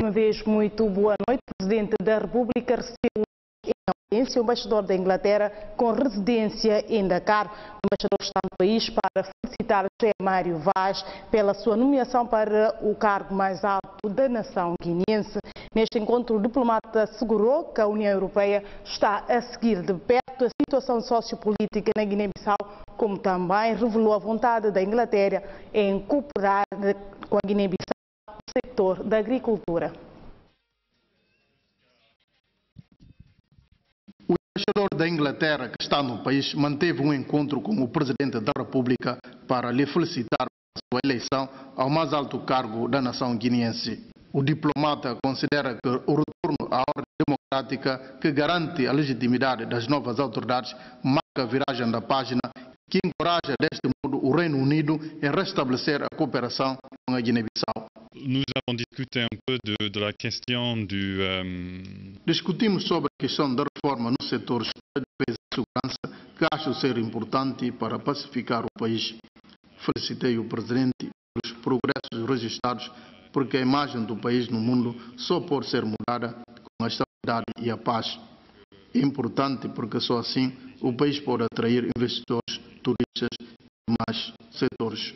uma vez muito boa noite. O Presidente da República recebeu em audiência o embaixador da Inglaterra com residência em Dakar. O embaixador está no país para felicitar José Mário Vaz pela sua nomeação para o cargo mais alto da nação guineense. Neste encontro, o diplomata assegurou que a União Europeia está a seguir de perto a situação sociopolítica na Guiné-Bissau, como também revelou a vontade da Inglaterra em cooperar com a Guiné-Bissau no setor da agricultura. O embaixador da Inglaterra, que está no país, manteve um encontro com o Presidente da República para lhe felicitar pela sua eleição ao mais alto cargo da nação guineense. O diplomata considera que o retorno à ordem democrática, que garante a legitimidade das novas autoridades, marca a viragem da página, que encoraja deste modo o Reino Unido em restabelecer a cooperação com a Guiné-Bissau. Nous avons discuté un peu de la question du... Discutimos sobre a questão da reforma nos setores da defesa e segurança, que acho ser importante para pacificar o país. Felicitei o Presidente pelos progressos registrados, porque a imagem do país no mundo só pode ser mudada com a estabilidade e a paz. É importante porque só assim o país pode atrair investidores, turistas e mais setores.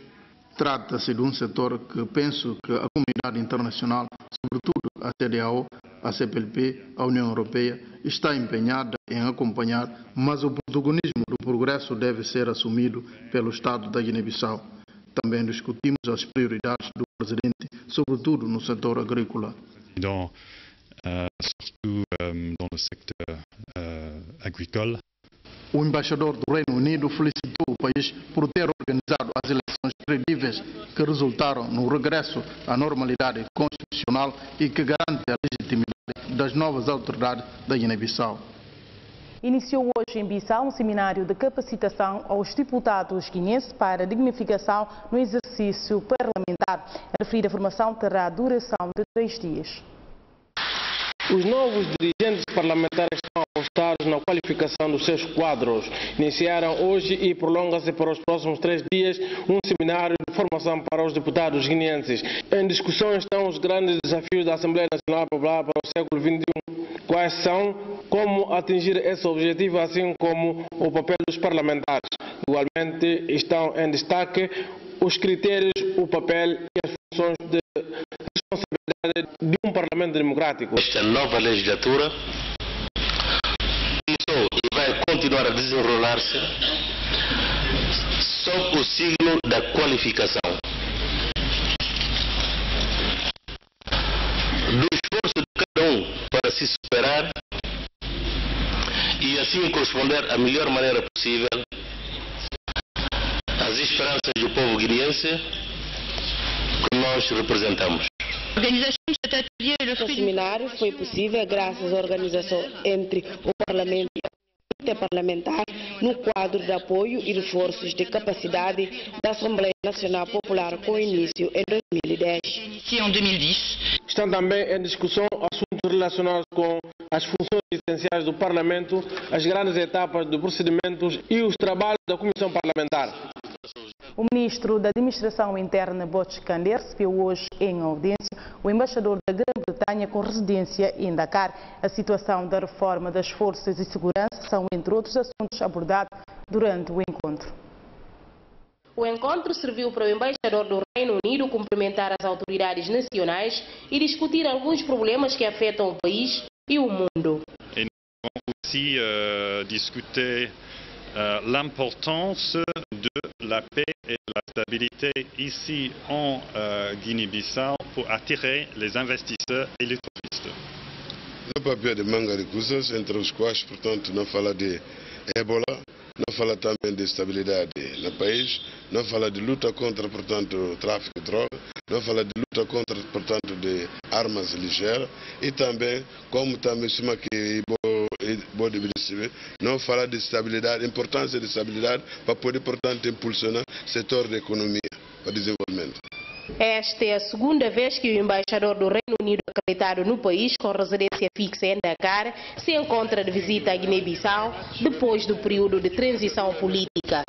Trata-se de um setor que penso que a comunidade internacional, sobretudo a CEDEAO, a CPLP, a União Europeia, está empenhada em acompanhar, mas o protagonismo do progresso deve ser assumido pelo Estado da Guiné-Bissau. Também discutimos as prioridades do Presidente, sobretudo no setor agrícola. Surtout dans le secteur agricole. O embaixador do Reino Unido felicitou o país por ter organizado as eleições credíveis que resultaram no regresso à normalidade constitucional e que garante a legitimidade das novas autoridades da Guiné-Bissau. Iniciou hoje em Bissau um seminário de capacitação aos deputados guineenses para dignificação no exercício parlamentar. A referida formação terá duração de 3 dias. Os novos dirigentes parlamentares estão apostados na qualificação dos seus quadros. Iniciaram hoje e prolonga-se para os próximos 3 dias um seminário de formação para os deputados guineenses. Em discussão estão os grandes desafios da Assembleia Nacional Popular para o século XXI. Quais são, como atingir esse objetivo, assim como o papel dos parlamentares. Igualmente estão em destaque os critérios, o papel e as funções de responsabilidade de um Parlamento democrático. Esta nova legislatura começou e vai continuar a desenrolar-se sob o signo da qualificação, do esforço de cada um para se superar e assim corresponder à melhor maneira possível às esperanças do povo guineense que nós representamos. O seminário foi possível graças à organização entre o Parlamento e a Interparlamentar no quadro de apoio e reforços de capacidade da Assembleia Nacional Popular com início em 2010. Estão também em discussão assuntos relacionados com as funções essenciais do Parlamento, as grandes etapas dos procedimentos e os trabalhos da Comissão Parlamentar. O ministro da Administração Interna, Boch Kander, recebeu hoje em audiência o embaixador da Grã-Bretanha com residência em Dakar. A situação da reforma das forças de segurança são, entre outros assuntos, abordados durante o encontro. O encontro serviu para o embaixador do Reino Unido cumprimentar as autoridades nacionais e discutir alguns problemas que afetam o país e o mundo. Et nous avons aussi discuté l'importance de la paix et de la stabilité ici en Guinée-Bissau pour attirer les investisseurs et les touristes. No papel de manga recursos, entre os quais, portanto, não fala de ébola, não fala também de estabilidade no país, não fala de luta contra, portanto, o tráfico de droga, não fala de luta contra, portanto, de armas ligeiras e também, como também se chama que não fala de estabilidade, importância de estabilidade para poder, portanto, impulsionar o setor da economia para desenvolvimento. Esta é a segunda vez que o embaixador do Reino Unido acreditado no país, com residência fixa em Dakar, se encontra de visita à Guiné-Bissau depois do período de transição política.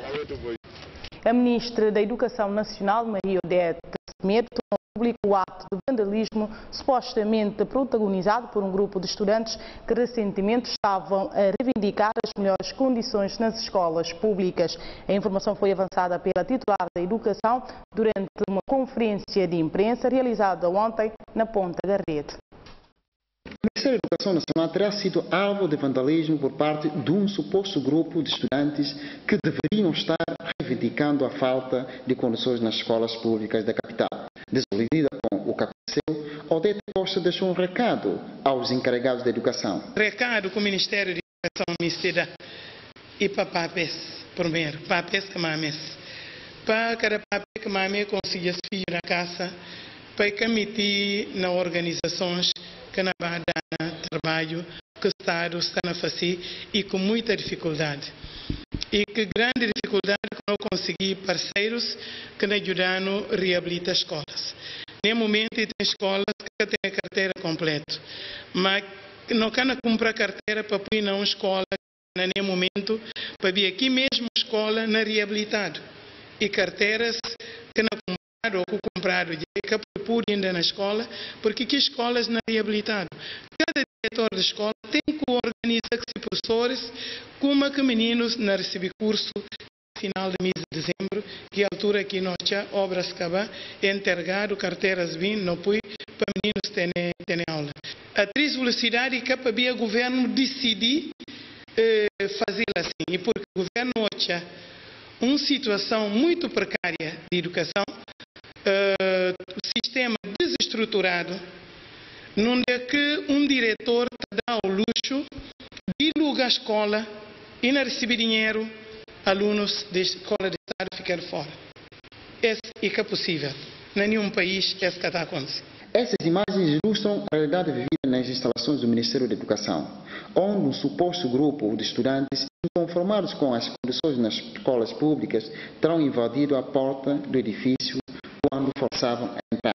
A ministra da Educação Nacional, Maria Odete Semedo, tomou público o ato de vandalismo supostamente protagonizado por um grupo de estudantes que recentemente estavam a reivindicar as melhores condições nas escolas públicas. A informação foi avançada pela titular da Educação durante uma conferência de imprensa realizada ontem na Ponta Garrete. O Ministério da Educação Nacional terá sido alvo de vandalismo por parte de um suposto grupo de estudantes que deveriam estar reivindicando a falta de condições nas escolas públicas da capital. Desiludida com o que aconteceu, Odete Costa deixou um recado aos encarregados da educação. Recado que o Ministério da Educação me dá e para papéis, primeiro, papéis que mames. Para cada papel que mames consiga se filho na casa, para commitir nas organizações que na base trabalho que o Estado está a fazer e com muita dificuldade. E que grande dificuldade que não consegui parceiros que nos ajudam a reabilitar escolas. No momento tem escolas que têm a carteira completa, mas não querem comprar carteira para pôr na escola no momento para vir aqui mesmo escola na reabilitado. E carteiras que não comprado ou comprado de que por ainda na escola, porque que escolas na reabilitado. Cada diretor de escola tem que organizar que professores como que meninos na receber curso no final do mês de dezembro, que é a altura que nós já obras acabar, entregado carteiras vindo, não põe para meninos terem aula. A três velocidade que para o governo decidir fazer assim, e porque o governo hoje uma situação muito precária de educação, o sistema desestruturado, onde é que um diretor dá o luxo de alugar a escola e não receber dinheiro, alunos da escola de Estado ficar fora. Esse é que é possível. Em nenhum país é isso que está acontecendo. Essas imagens ilustram a realidade vivida nas instalações do Ministério da Educação, onde um suposto grupo de estudantes inconformados com as condições nas escolas públicas terão invadido a porta do edifício quando forçavam a entrar.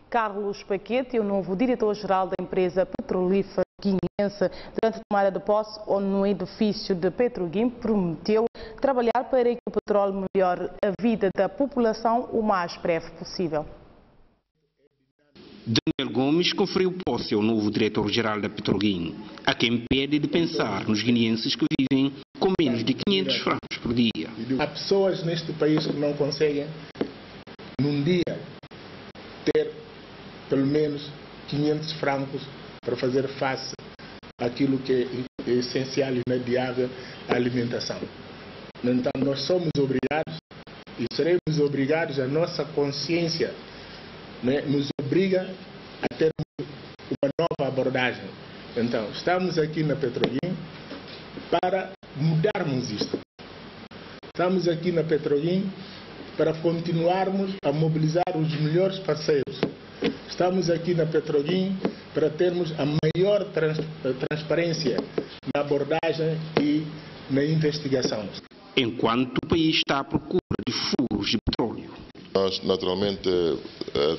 Carlos Paquete, o novo diretor-geral da empresa petrolífera guineense, durante a tomada de posse no edifício de Petroguim, prometeu trabalhar para que o petróleo melhore a vida da população o mais breve possível. Daniel Gomes conferiu posse ao novo diretor-geral da Petroguim, a quem pede de pensar nos guineenses que vivem com menos de 500 francos por dia. Há pessoas neste país que não conseguem, num dia, ter pelo menos 500 francos para fazer face àquilo que é essencial e inadiável, a alimentação. Então, nós somos obrigados e seremos obrigados, a nossa consciência nos obriga a ter uma nova abordagem. Então, estamos aqui na Petroguim para mudarmos isto. Estamos aqui na Petroguim para continuarmos a mobilizar os melhores parceiros. Estamos aqui na Petroguim para termos a maior transparência na abordagem e na investigação. Enquanto o país está à procura de furos de petróleo. Nós, naturalmente,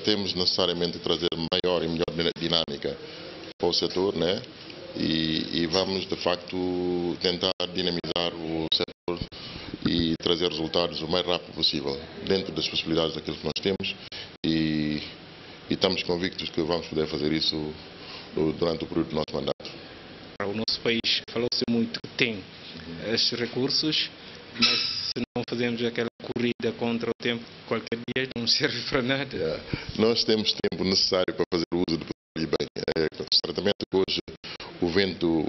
temos necessariamente que trazer maior e melhor dinâmica para o setor, né? E vamos, de facto, tentar dinamizar o setor e trazer resultados o mais rápido possível, dentro das possibilidades daquilo que nós temos, e estamos convictos que vamos poder fazer isso durante o período do nosso mandato. O nosso país falou-se muito que tem estes recursos, mas se não fazemos aquela corrida contra o tempo, qualquer dia não serve para nada. Nós temos tempo necessário para fazer o uso do petróleo bem. Certamente que hoje o vento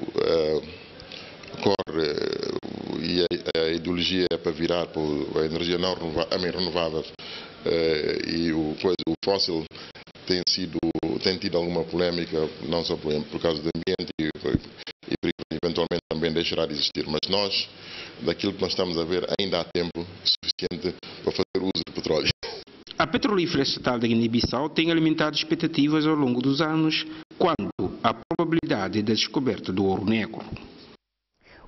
corre e a ideologia é para virar para a energia não renovável, e o fóssil tem tido alguma polémica, não só por causa do ambiente e eventualmente também deixará de existir. Mas nós, daquilo que nós estamos a ver, ainda há tempo suficiente para fazer uso do petróleo. A Petrolífera Estatal da Guiné-Bissau tem alimentado expectativas ao longo dos anos quanto à probabilidade da descoberta do ouro negro.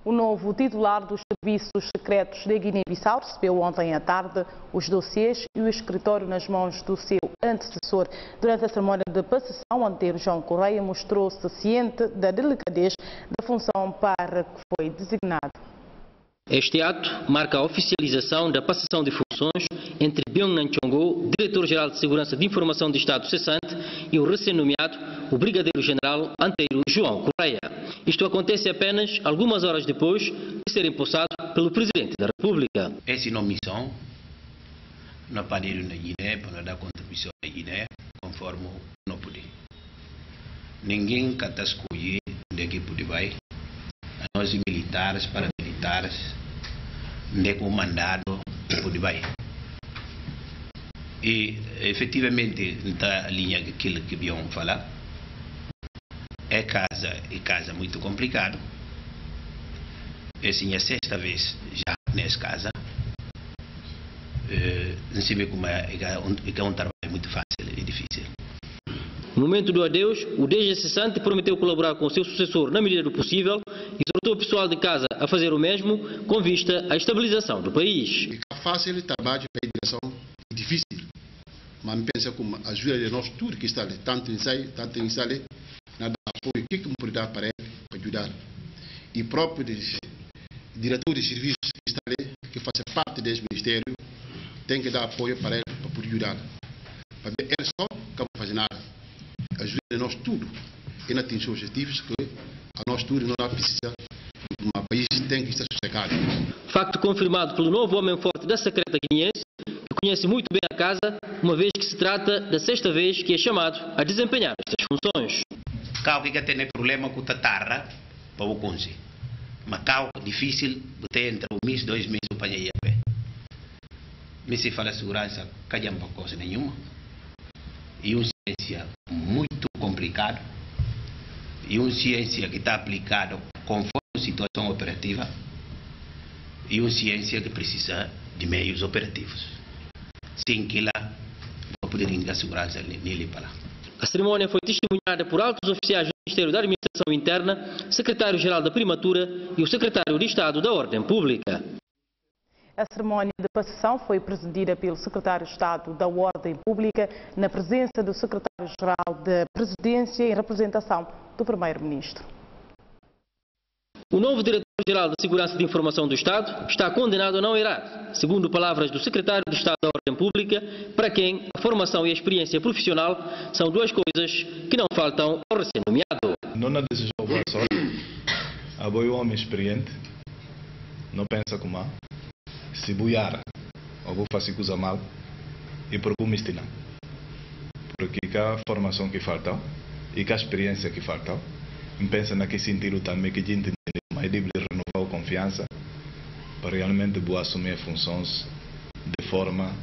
O novo titular dos Serviços Secretos da Guiné-Bissau recebeu ontem à tarde os dossiês e o escritório nas mãos do seu antecessor. Durante a cerimónia de passação, Antero João Correia mostrou-se ciente da delicadez da função para que foi designado. Este ato marca a oficialização da passação de funções entre Byung-Nan Chongo, diretor-geral de Segurança de Informação do Estado cessante, e o recém-nomeado, o brigadeiro-general Anteiro João Correia. Isto acontece apenas algumas horas depois de ser empossado pelo Presidente da República. Essa nomeação não pode ir na Guiné para dar contribuição na Guiné, conforme não pode. Ninguém que está escolher onde é que pode vai. Nós militares, paramilitares, onde é que o mandado pode vai. E, efetivamente, na linha daquilo que Bion falar, é casa muito complicado. Essa é a sexta vez já nessa casa. Não se vê como é um trabalho muito fácil e difícil. No momento do adeus, o DG cessante prometeu colaborar com o seu sucessor na medida do possível e exortou o pessoal de casa a fazer o mesmo com vista à estabilização do país. É fácil o trabalho para a direção, é difícil. Mas pensa como a ajuda de nós tudo que está ali, tanto em sair, nada apoio, o que me pode dar para ele, para ajudar. E próprio diretor de serviços que está ali, que faz parte desse ministério, tem que dar apoio para ele, para poder ajudar. Para ver ele só não vai fazer nada. Ajuda de nós tudo. E não atingir objetivos que a nós tudo não precisa. O país tem que estar sossegado. Facto confirmado pelo novo homem forte da secreta guineense, que conhece muito bem a casa, uma vez que se trata da sexta vez que é chamado a desempenhar estas funções. Cá que tem problema com a tatarra para o conselho. Mas cá é difícil, você entra um mês, 2 meses, para ir a pé. Mas se fala segurança, não para coisa nenhuma. E uma ciência muito complicada. E uma ciência que está aplicada conforme a situação operativa. E uma ciência que precisa de meios operativos. Sem que lá não poder ter segurança nele para lá. A cerimónia foi testemunhada por altos oficiais do Ministério da Administração Interna, secretário-geral da Primatura e o secretário de Estado da Ordem Pública. A cerimónia de passação foi presidida pelo secretário de Estado da Ordem Pública, na presença do secretário-geral da Presidência em representação do Primeiro-Ministro. O novo diretor-geral da Segurança de Informação do Estado está condenado a não errar, segundo palavras do secretário de Estado da Ordem Pública, para quem a formação e a experiência profissional são duas coisas que não faltam ao recém-nomeado. Não desejo boa sorte. Apoio um homem experiente, não pensa como há. Se buiar, ou vou fazer coisa mal, e por como estinar. Porque com a formação que falta, e com a experiência que falta, pensa naquele sentido também que a gente mais deve renovar a confiança para realmente boa assumir funções de forma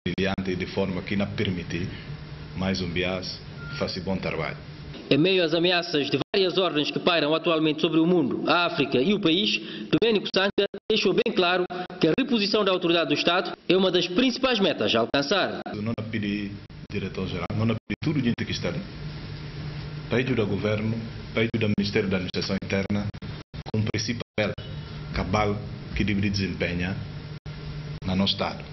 brilhante e de forma que não permite mais um bias fazer bom trabalho. Em meio às ameaças de várias ordens que pairam atualmente sobre o mundo, a África e o país, Domênico Sanca deixou bem claro que a reposição da autoridade do Estado é uma das principais metas a alcançar. Eu não pedi diretor-geral, não pedi tudo gente que está ali. Pede do governo, pede do Ministério da Administração Interna, cumprir esse papel cabal que deve desempenhar no nosso Estado.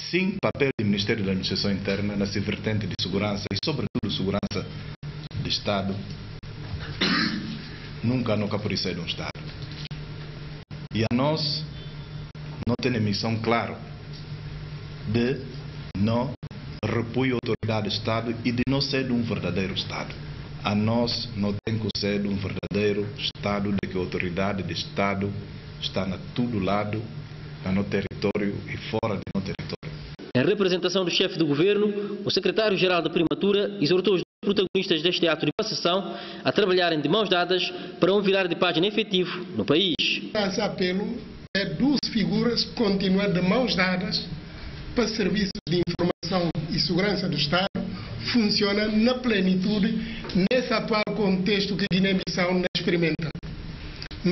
Sim, papel do Ministério da Administração Interna na vertente de segurança e, sobretudo, segurança do Estado, nunca pode ser de um Estado. E a nós não tem a missão clara de não repor a autoridade do Estado e de não ser de um verdadeiro Estado. A nós não tem que ser de um verdadeiro Estado, de que a autoridade do Estado está a todo lado, no território e fora do nosso território. Em representação do chefe do governo, o secretário-geral da Primatura exortou os protagonistas deste ato de passação a trabalharem de mãos dadas para um virar de página efetivo no país. Esse apelo é duas figuras continuar de mãos dadas para serviços de informação e segurança do Estado funciona na plenitude nesse atual contexto que Guiné-Bissau não experimenta.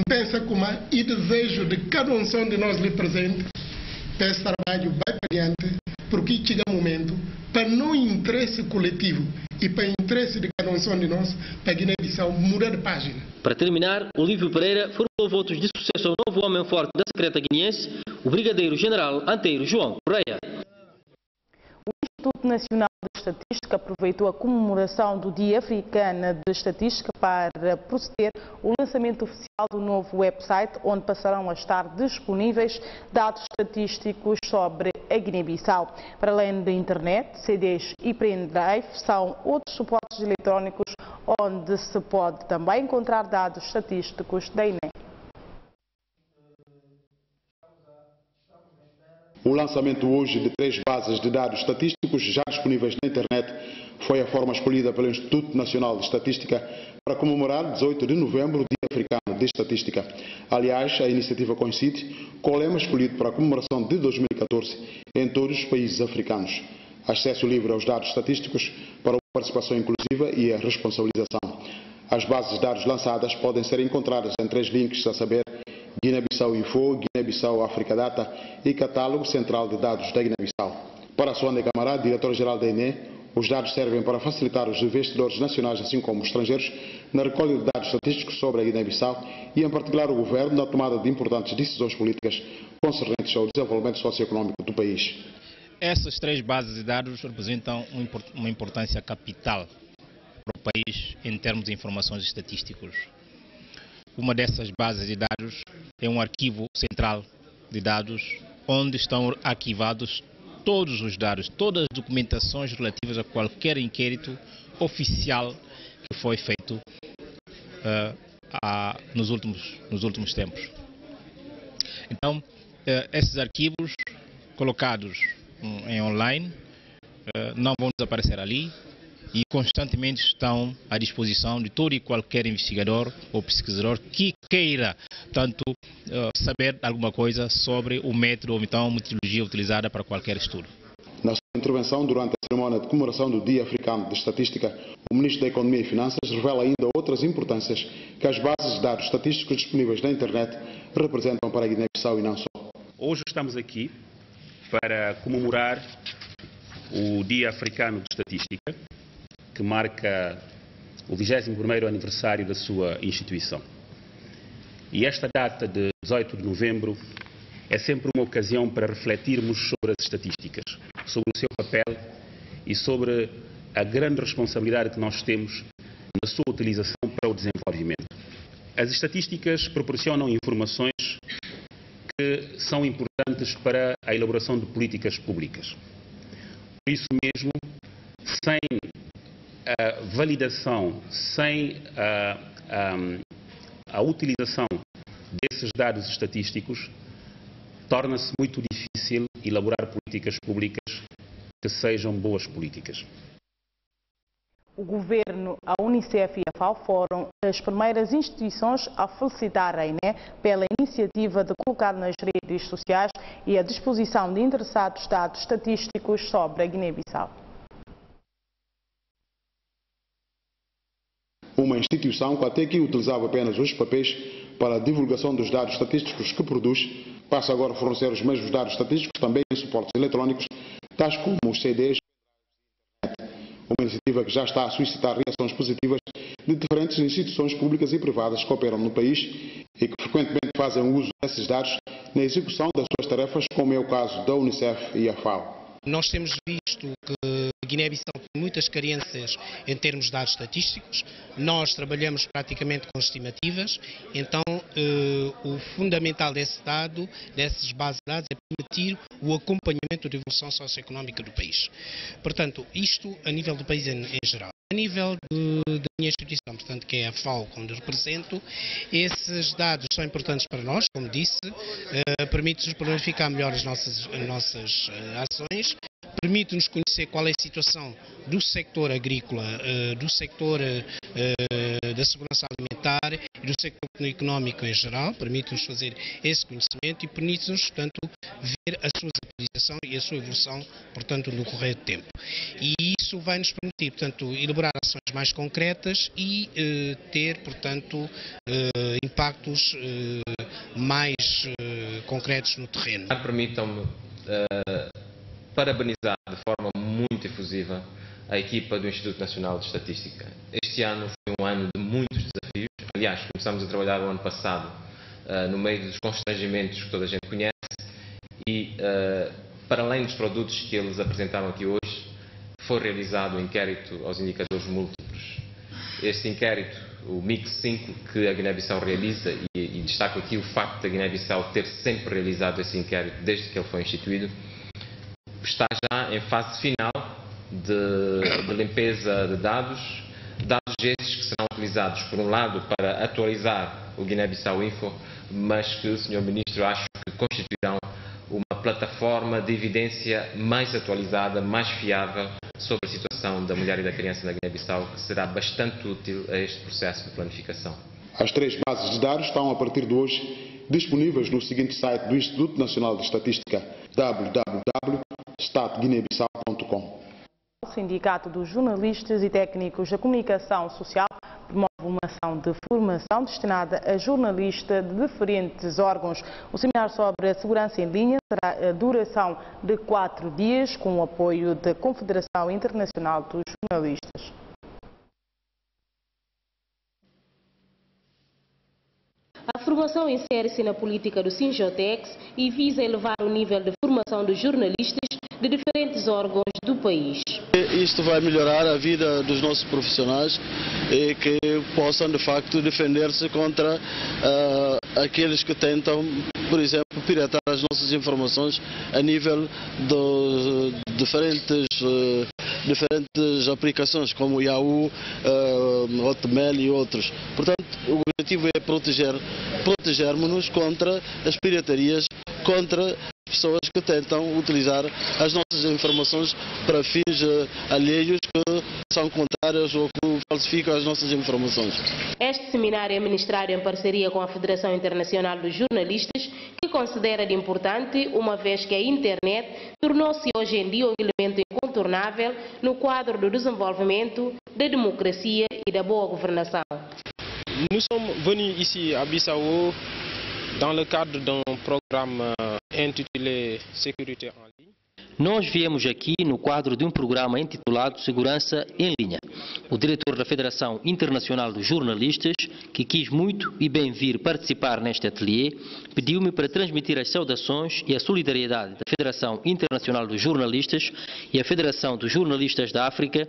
Pensa como e desejo de cada um de nós ali presente para esse trabalho vai para diante, porque chega um momento para não interesse coletivo e para interesse de cada um de nós, para Guiné-Bissau mudar de página. Para terminar, Olívio Pereira formulou votos de sucesso ao novo homem forte da secreta guineense, o brigadeiro-general Anteiro João Correia. O Instituto Nacional de Estatística aproveitou a comemoração do Dia Africano de Estatística para proceder ao lançamento oficial do novo website, onde passarão a estar disponíveis dados estatísticos sobre a Guiné-Bissau. Para além da internet, CDs e pendrive são outros suportes eletrónicos onde se pode também encontrar dados estatísticos da INE. O lançamento hoje de 3 bases de dados estatísticos já disponíveis na internet foi a forma escolhida pelo Instituto Nacional de Estatística para comemorar 18 de novembro, o Dia Africano de Estatística. Aliás, a iniciativa coincide com o lema escolhido para a comemoração de 2014 em todos os países africanos: acesso livre aos dados estatísticos para a participação inclusiva e a responsabilização. As bases de dados lançadas podem ser encontradas em 3 links, a saber: Guiné-Bissau Info, Guiné-Bissau África Data e Catálogo Central de Dados da Guiné-Bissau. Para Sônia Camará, diretor-geral da INE, os dados servem para facilitar os investidores nacionais, assim como estrangeiros, na recolha de dados estatísticos sobre a Guiné-Bissau e, em particular, o governo na tomada de importantes decisões políticas concernentes ao desenvolvimento socioeconómico do país. Essas 3 bases de dados representam uma importância capital para o país em termos de informações estatísticas. Uma dessas bases de dados é um arquivo central de dados, onde estão arquivados todos os dados, todas as documentações relativas a qualquer inquérito oficial que foi feito nos últimos tempos. Então, esses arquivos colocados em online não vão desaparecer ali e constantemente estão à disposição de todo e qualquer investigador ou pesquisador que queira tanto saber alguma coisa sobre o método ou então a metodologia utilizada para qualquer estudo. Na sua intervenção durante a cerimónia de comemoração do Dia Africano de Estatística, o Ministro da Economia e Finanças revela ainda outras importâncias que as bases de dados estatísticos disponíveis na internet representam para a Guiné-Bissau e não só. Hoje estamos aqui para comemorar o Dia Africano de Estatística, que marca o 21º aniversário da sua instituição. E esta data de 18 de novembro é sempre uma ocasião para refletirmos sobre as estatísticas, sobre o seu papel e sobre a grande responsabilidade que nós temos na sua utilização para o desenvolvimento. As estatísticas proporcionam informações que são importantes para a elaboração de políticas públicas. Por isso mesmo, sem a validação, sem a utilização desses dados estatísticos, torna-se muito difícil elaborar políticas públicas que sejam boas políticas. O Governo, a Unicef e a FAO foram as primeiras instituições a felicitar a INE pela iniciativa de colocar nas redes sociais e à disposição de interessados dados estatísticos sobre a Guiné-Bissau. Uma instituição que até aqui utilizava apenas os papéis para a divulgação dos dados estatísticos que produz, passa agora a fornecer os mesmos dados estatísticos também em suportes eletrónicos, tais como os CDs. Uma iniciativa que já está a suscitar reações positivas de diferentes instituições públicas e privadas que operam no país e que frequentemente fazem uso desses dados na execução das suas tarefas, como é o caso da Unicef e a FAO. Nós temos visto que a Guiné-Bissau tem muitas carências em termos de dados estatísticos. Nós trabalhamos praticamente com estimativas, então o fundamental desse dado, dessas bases de dados, é permitir o acompanhamento da evolução socioeconómica do país. Portanto, isto a nível do país em geral. A nível da minha instituição, portanto, que é a FAO, onde represento, esses dados são importantes para nós, como disse, permite-nos planificar melhor as nossas ações, permite-nos conhecer qual é a situação do sector agrícola, do sector da segurança alimentar e do sector económico em geral, permite-nos fazer esse conhecimento e permite-nos, portanto, ver a sua atualização e a sua evolução, portanto, no correr do tempo. E isso vai nos permitir, portanto, elaborar ações mais concretas e ter, portanto, impactos mais concretos no terreno. Permitam-me parabenizar de forma muito efusiva a equipa do Instituto Nacional de Estatística. Este ano foi um ano de muitos desafios. Aliás, começamos a trabalhar o ano passado no meio dos constrangimentos que toda a gente conhece e, para além dos produtos que eles apresentaram aqui hoje, foi realizado um inquérito aos indicadores múltiplos. Este inquérito, o MIX 5, que a Guiné-Bissau realiza, e destaco aqui o facto da Guiné-Bissau ter sempre realizado esse inquérito desde que ele foi instituído, está já em fase final de limpeza de dados esses que serão utilizados, por um lado, para atualizar o Guiné-Bissau Info, mas que, Sr. Ministro, acho que constituirão uma plataforma de evidência mais atualizada, mais fiável sobre a situação da mulher e da criança na Guiné-Bissau, que será bastante útil a este processo de planificação. As 3 bases de dados estão, a partir de hoje, disponíveis no seguinte site do Instituto Nacional de Estatística, www.statguineabissau.com. O Sindicato dos Jornalistas e Técnicos da Comunicação Social promove uma ação de formação destinada a jornalistas de diferentes órgãos. O seminário sobre a segurança em linha terá a duração de 4 dias, com o apoio da Confederação Internacional dos Jornalistas. A formação insere-se na política do Sinjotex e visa elevar o nível de formação dos jornalistas de diferentes órgãos do país. Isto vai melhorar a vida dos nossos profissionais e que possam, de facto, defender-se contra aqueles que tentam, por exemplo, piratar as nossas informações a nível de diferentes aplicações, como o Yahoo, Hotmail e outros. Portanto, o objetivo é protegermos-nos contra as piratarias, contra pessoas que tentam utilizar as nossas informações para fins alheios que são contrários ou que falsificam as nossas informações. Este seminário é ministrado em parceria com a Federação Internacional dos Jornalistas, que considera de importante, uma vez que a internet tornou-se hoje em dia um elemento incontornável no quadro do desenvolvimento, da democracia e da boa governação. Nous sommes venus ici à Bissau dans le cadre d'un programme intitulé Sécurité en ligne. Nós viemos aqui no quadro de um programa intitulado Segurança em Linha. O diretor da Federação Internacional dos Jornalistas, que quis muito e bem vir participar neste ateliê, pediu-me para transmitir as saudações e a solidariedade da Federação Internacional dos Jornalistas e a Federação dos Jornalistas da África,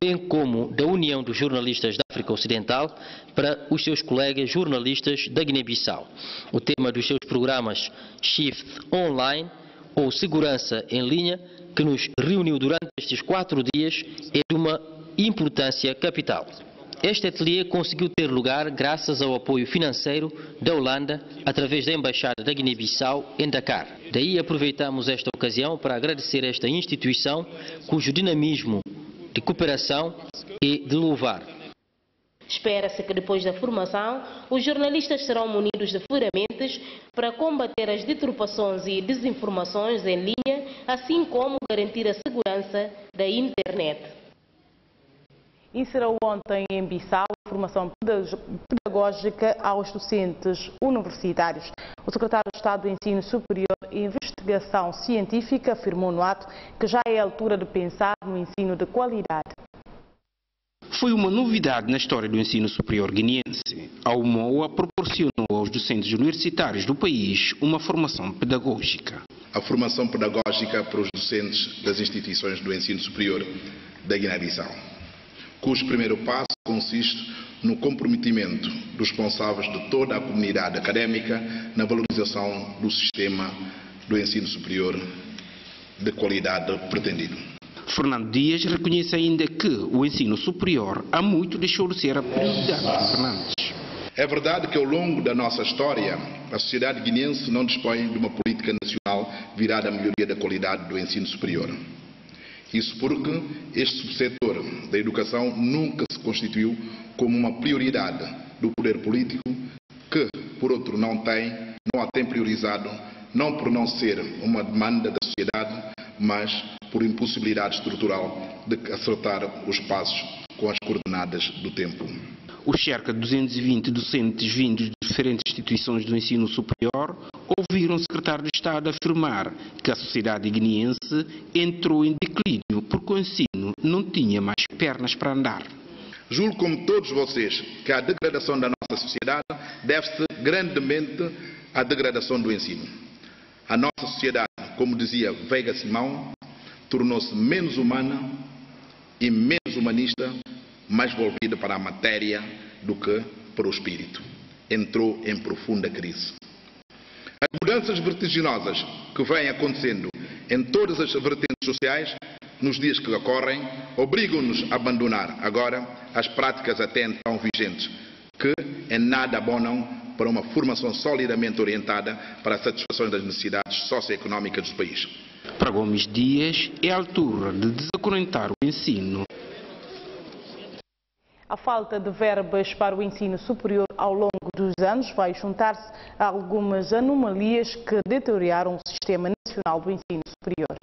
bem como da União dos Jornalistas da África Ocidental, para os seus colegas jornalistas da Guiné-Bissau. O tema dos seus programas Shift Online, ou Segurança em Linha, que nos reuniu durante estes 4 dias, é de uma importância capital. Este ateliê conseguiu ter lugar graças ao apoio financeiro da Holanda, através da Embaixada da Guiné-Bissau em Dakar. Daí aproveitamos esta ocasião para agradecer esta instituição, cujo dinamismo de cooperação e de louvar. Espera-se que depois da formação, os jornalistas serão munidos de ferramentas para combater as deturpações e desinformações em linha, assim como garantir a segurança da internet. Encerrou ontem em Bissau a formação pedagógica aos docentes universitários. O secretário de Estado do Ensino Superior e Investigação Científica afirmou no ato que já é a altura de pensar no ensino de qualidade. Foi uma novidade na história do ensino superior guineense. A UMOA proporcionou aos docentes universitários do país uma formação pedagógica. A formação pedagógica para os docentes das instituições do ensino superior da Guiné-Bissau, cujo primeiro passo consiste no comprometimento dos responsáveis de toda a comunidade académica na valorização do sistema do ensino superior de qualidade pretendido. Fernando Dias reconhece ainda que o ensino superior há muito deixou de ser a prioridade de Fernandes. É verdade que ao longo da nossa história, a sociedade guineense não dispõe de uma política nacional virada à melhoria da qualidade do ensino superior. Isso porque este subsetor da educação nunca se constituiu como uma prioridade do poder político, que, por outro, não a tem priorizado, não por não ser uma demanda da sociedade, mas por impossibilidade estrutural de acertar os passos com as coordenadas do tempo. Os cerca de 220 docentes vindos de diferentes instituições do ensino superior ouviram o secretário de Estado afirmar que a sociedade guineense entrou em declínio porque o ensino não tinha mais pernas para andar. Julgo, como todos vocês, que a degradação da nossa sociedade deve-se grandemente à degradação do ensino. A nossa sociedade, como dizia Veiga Simão, tornou-se menos humana e menos humanista, mais volvida para a matéria do que para o espírito. Entrou em profunda crise. As mudanças vertiginosas que vêm acontecendo em todas as vertentes sociais nos dias que ocorrem obrigam-nos a abandonar agora as práticas até então vigentes, que em nada abonam para uma formação solidamente orientada para a satisfação das necessidades socioeconómicas do país. Para Gomes Dias, é a altura de desacorrentar o ensino. A falta de verbas para o ensino superior ao longo dos anos vai juntar-se a algumas anomalias que deterioraram o Sistema Nacional do Ensino Superior.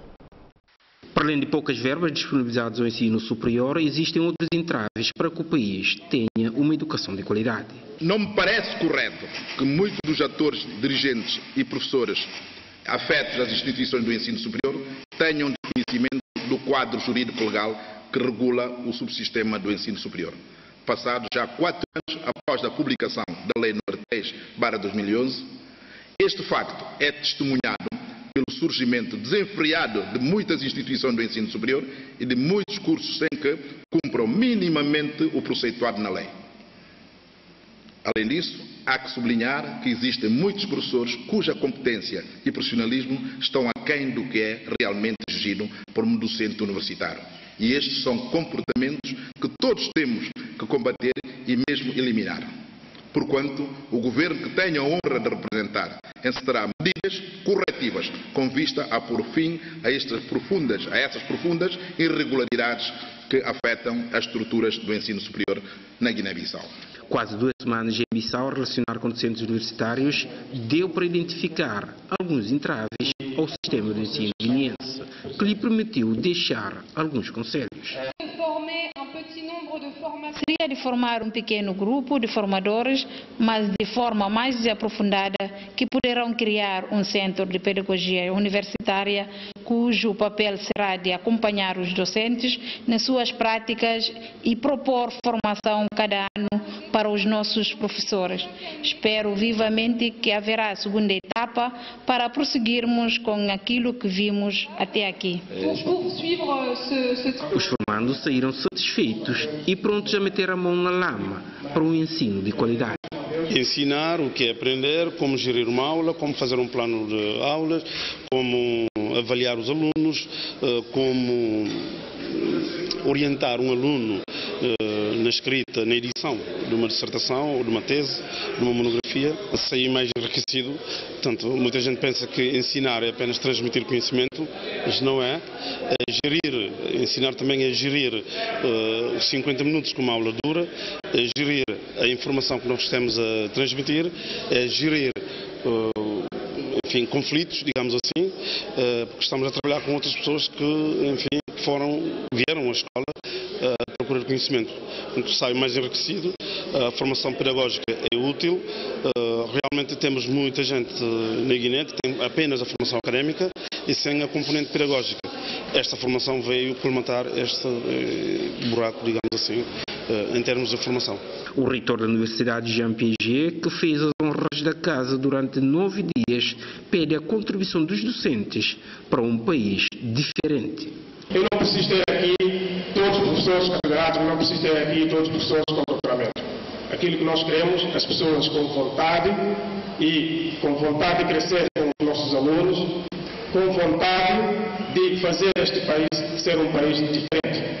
Para além de poucas verbas disponibilizadas ao ensino superior, existem outros entraves para que o país tenha uma educação de qualidade. Não me parece correto que muitos dos atores, dirigentes e professores afetos às instituições do ensino superior tenham desconhecimento do quadro jurídico legal que regula o subsistema do ensino superior. Passados já 4 anos após a publicação da Lei nº 3/2011, este facto é testemunhado pelo surgimento desenfreado de muitas instituições do ensino superior e de muitos cursos sem que cumpram minimamente o preceituado na lei. Além disso, há que sublinhar que existem muitos professores cuja competência e profissionalismo estão aquém do que é realmente exigido por um docente universitário. E estes são comportamentos que todos temos que combater e mesmo eliminar. Porquanto, o governo que tenha a honra de representar encetará medidas corretivas com vista a pôr fim a essas profundas irregularidades que afetam as estruturas do ensino superior na Guiné-Bissau. Quase 2 semanas em Bissau a relacionar com docentes universitários deu para identificar alguns entraves ao sistema de ensino guineense, que lhe permitiu deixar alguns conselhos. Seria de formar um pequeno grupo de formadores, mas de forma mais aprofundada, que poderão criar um centro de pedagogia universitária, cujo papel será de acompanhar os docentes nas suas práticas e propor formação cada ano para os nossos professores. Espero vivamente que haverá a segunda etapa para prosseguirmos com aquilo que vimos até aqui. Os formandos saíram satisfeitos e prontos a meter a mão na lama para um ensino de qualidade. Ensinar o que é aprender, como gerir uma aula, como fazer um plano de aulas, como avaliar os alunos, como orientar um aluno na escrita, na edição de uma dissertação ou de uma tese, de uma monografia, sair mais enriquecido. Portanto, muita gente pensa que ensinar é apenas transmitir conhecimento, mas não é. Gerir, ensinar também é gerir 50 minutos que uma aula dura, gerir a informação que nós estamos a transmitir, é gerir enfim, conflitos, digamos assim, porque estamos a trabalhar com outras pessoas que, enfim, vieram à escola a procurar conhecimento. Portanto, sai mais enriquecido, a formação pedagógica é útil, realmente temos muita gente na Guiné que tem apenas a formação académica e sem a componente pedagógica. Esta formação veio colmatar este buraco, digamos assim, em termos de formação. O reitor da Universidade Jean Piaget, que fez as honras da casa durante 9 dias, pede a contribuição dos docentes para um país diferente. Eu não preciso ter aqui todos os professores catedráticos, não preciso ter aqui todos os professores com doutoramento. Aquilo que nós queremos, as pessoas com vontade de crescer com os nossos alunos, com vontade de fazer este país ser um país diferente.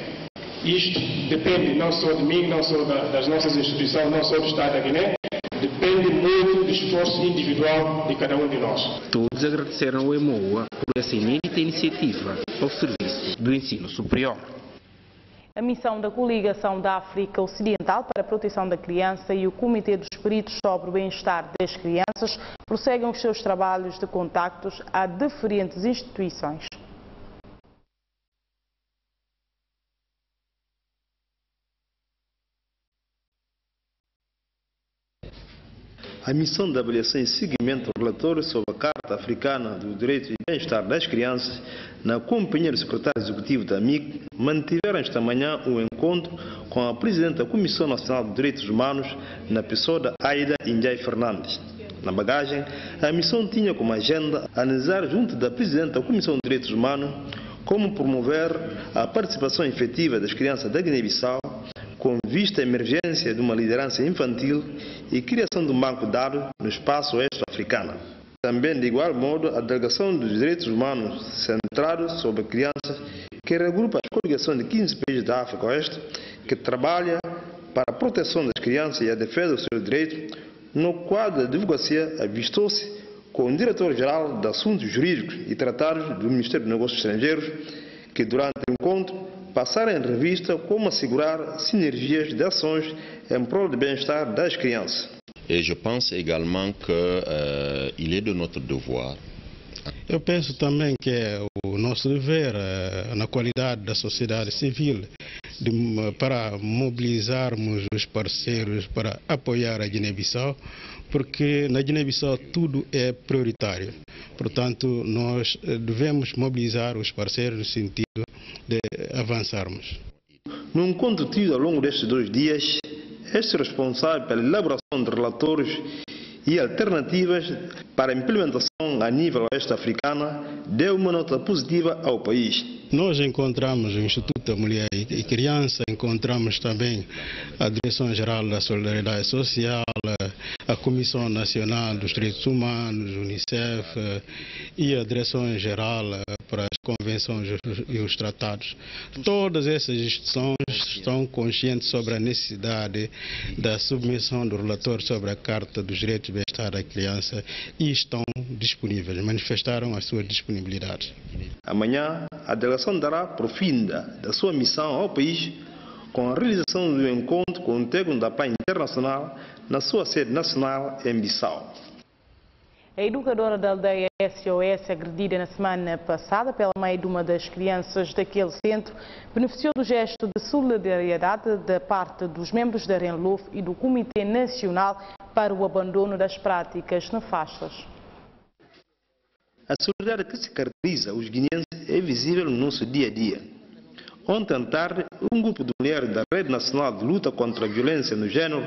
Isto depende não só de mim, não só das nossas instituições, não só do Estado da Guiné, depende muito do esforço individual de cada um de nós. Todos agradeceram ao EMOA por essa inédita iniciativa ao serviço do ensino superior. A missão da Coligação da África Ocidental para a Proteção da Criança e o Comitê dos Peritos sobre o Bem-Estar das Crianças prosseguem os seus trabalhos de contactos a diferentes instituições. A missão de avaliação e seguimento do relatório sobre a Carta Africana do Direito e Bem-Estar das Crianças, na companhia do secretário executivo da AMIC, mantiveram esta manhã um encontro com a presidente da Comissão Nacional de Direitos Humanos, na pessoa da Aida Indiai Fernandes. Na bagagem, a missão tinha como agenda analisar, junto da presidente da Comissão de Direitos Humanos, como promover a participação efetiva das crianças da Guiné-Bissau, com vista à emergência de uma liderança infantil e criação de um banco de dados no espaço oeste africano. Também, de igual modo, a Delegação dos Direitos Humanos centrado sobre crianças, que regrupa as coligações de 15 países da África Oeste, que trabalha para a proteção das crianças e a defesa dos seus direitos. No quadro da advocacia, avistou-se com o diretor-geral de Assuntos Jurídicos e Tratados do Ministério dos Negócios Estrangeiros, que durante o encontro passaram em revista como assegurar sinergias de ações em prol do bem-estar das crianças. Et je pense également qu'il est de notre devoir. Eu penso também que é o nosso dever, na qualidade da sociedade civil, para mobilizarmos os parceiros para apoiar a Guiné-Bissau, porque na Guiné-Bissau tudo é prioritário. Portanto, nós devemos mobilizar os parceiros no sentido de avançarmos. No encontro tido ao longo destes 2 dias, este responsável pela elaboração de relatórios e alternativas para a implementação a nível oeste africano deu uma nota positiva ao país. Nós encontramos o Instituto da Mulher e Criança, encontramos também a Direção-Geral da Solidariedade Social, a Comissão Nacional dos Direitos Humanos, UNICEF e a Direção-Geral para as Convenções e os Tratados. Todas essas instituições estão conscientes sobre a necessidade da submissão do relatório sobre a Carta dos Direitos e Bem-Estar da Criança e estão disponíveis, manifestaram a sua disponibilidade. Amanhã, a delegação dará profunda da sua missão ao país com a realização do encontro com o técnico da PAI Internacional na sua sede nacional em Bissau. A educadora da aldeia SOS, agredida na semana passada pela mãe de uma das crianças daquele centro, beneficiou do gesto de solidariedade da parte dos membros da RENLUF e do Comitê Nacional para o Abandono das Práticas Nefastas. A solidariedade que se caracteriza os guineenses é visível no nosso dia a dia. Ontem à tarde, um grupo de mulheres da Rede Nacional de Luta contra a Violência no Gênero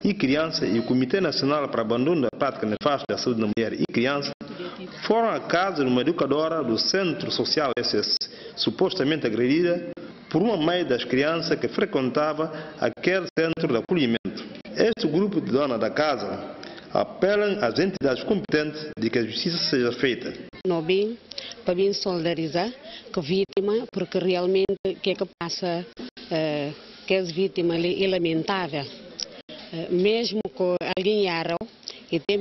e Criança e o Comitê Nacional para o Abandono da Prática Nefasta da Saúde da Mulher e Criança foram à casa de uma educadora do Centro Social SS, supostamente agredida por uma mãe das crianças que frequentava aquele centro de acolhimento. Este grupo de dona da casa apelam às entidades competentes de que a justiça seja feita. Não bem, para mim solidarizar com a vítima, porque realmente o que é que passa, que as vítimas é lamentável. Mesmo que alguém erra e tem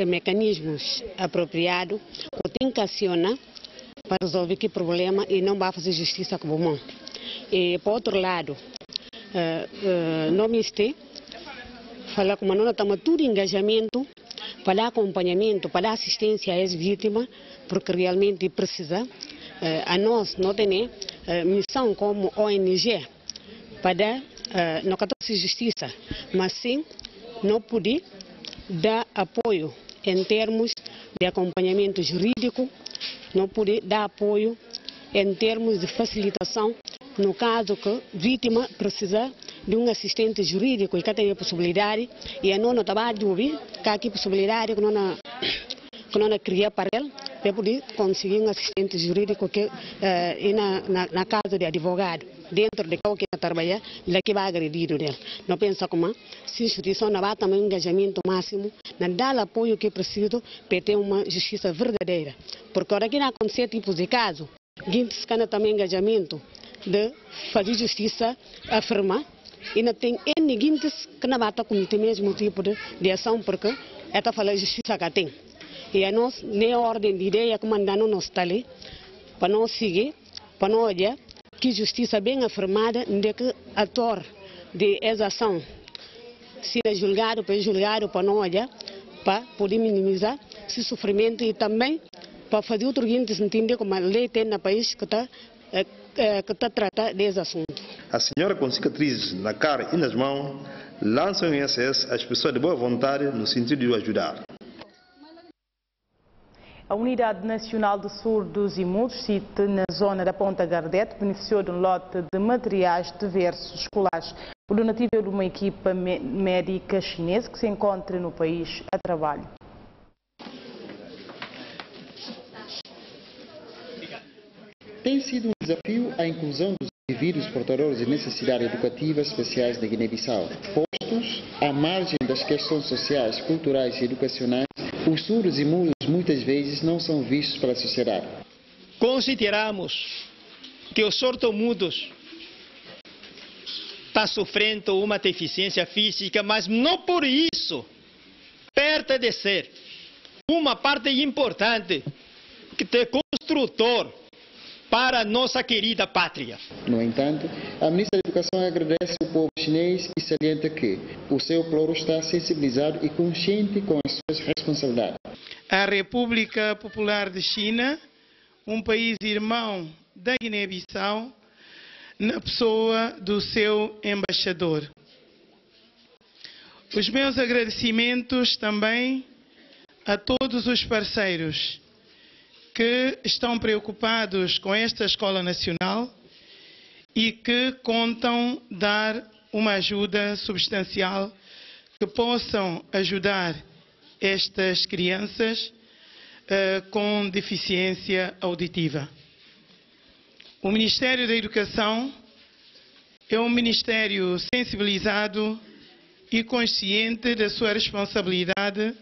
mecanismos apropriados, que tem que acionar para resolver que problema e não vai fazer justiça com o bom. E, por outro lado, não me este falar como nós estamos tudo engajamento para dar acompanhamento, para dar assistência às vítimas, porque realmente precisa. A nós não tem missão como ONG para dar, não trouxe justiça, mas sim não poder dar apoio em termos de acompanhamento jurídico, não poder dar apoio em termos de facilitação, no caso que a vítima precisa de um assistente jurídico e que tem a possibilidade, e a nona estava de ouvir que há aqui possibilidade que não cria para ele, para poder conseguir um assistente jurídico que na casa de advogado, dentro de qual que trabalha, ele que vai agredido dele. Não pensa como se a instituição não vai também um engajamento máximo, não dá o apoio que é preciso para ter uma justiça verdadeira. Porque agora que não acontecer tipos de caso, se cana também engajamento de fazer justiça, afirmar, e não tem ninguém que não vai cometer o mesmo tipo de ação, porque esta fala de justiça que tem. E a nós, nem a ordem de ideia que mandamos nós está ali, para nós seguir, para nós olhar que justiça bem afirmada, de que ator de essa ação se é julgado, para nós olhar, para poder minimizar esse sofrimento e também para fazer outro gente entender como a lei tem no país que está a tratar desse assunto. A senhora com cicatrizes na cara e nas mãos lança um SOS às pessoas de boa vontade no sentido de o ajudar. A Unidade Nacional de Surdos e Mudos, CIT, na zona da Ponta Gardete, beneficiou de um lote de materiais diversos escolares. O donativo é de uma equipa médica chinesa que se encontra no país a trabalho. tem sido um desafio a inclusão dos indivíduos portadores de necessidades educativas especiais da Guiné-Bissau. Postos à margem das questões sociais, culturais e educacionais, os surdos e mudos muitas vezes não são vistos pela sociedade. Consideramos que os sordomudos estão sofrendo uma deficiência física, mas não por isso pertencer uma parte importante de construtor para a nossa querida pátria. No entanto, a ministra da Educação agradece ao povo chinês e salienta que o seu povo está sensibilizado e consciente com as suas responsabilidades. A República Popular de China, um país irmão da Guiné-Bissau, na pessoa do seu embaixador. Os meus agradecimentos também a todos os parceiros que estão preocupados com esta Escola Nacional e que contam dar uma ajuda substancial que possam ajudar estas crianças com deficiência auditiva. O Ministério da Educação é um ministério sensibilizado e consciente da sua responsabilidade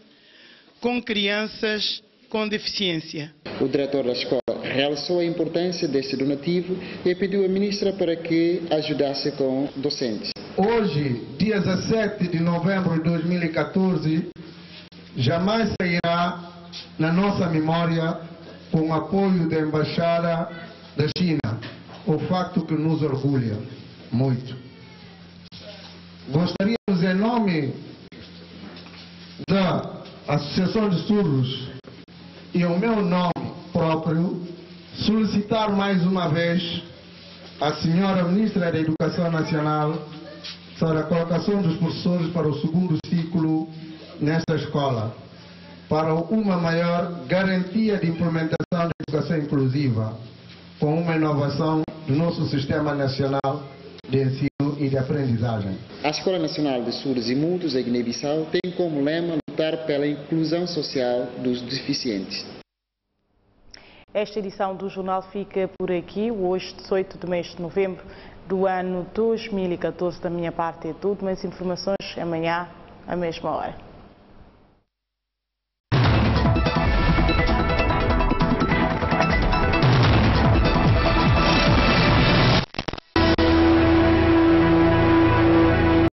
com crianças com deficiência. O diretor da escola realçou a importância deste donativo e pediu à ministra para que ajudasse com docentes. Hoje, dia 17 de novembro de 2014, jamais sairá na nossa memória, com o apoio da Embaixada da China, o facto que nos orgulha muito. Gostaríamos, em nome da Associação de Surdos e o meu nome próprio, solicitar mais uma vez à senhora Ministra da Educação Nacional para a colocação dos professores para o segundo ciclo nesta escola, para uma maior garantia de implementação da educação inclusiva, com uma inovação do nosso Sistema Nacional de Ensino e de Aprendizagem. A Escola Nacional de Surdos e Mudos da Guiné-Bissau tem como lema lutar pela inclusão social dos deficientes. Esta edição do jornal fica por aqui. Hoje, 18 de mês de novembro do ano 2014. Da minha parte é tudo. Mais informações amanhã, à mesma hora.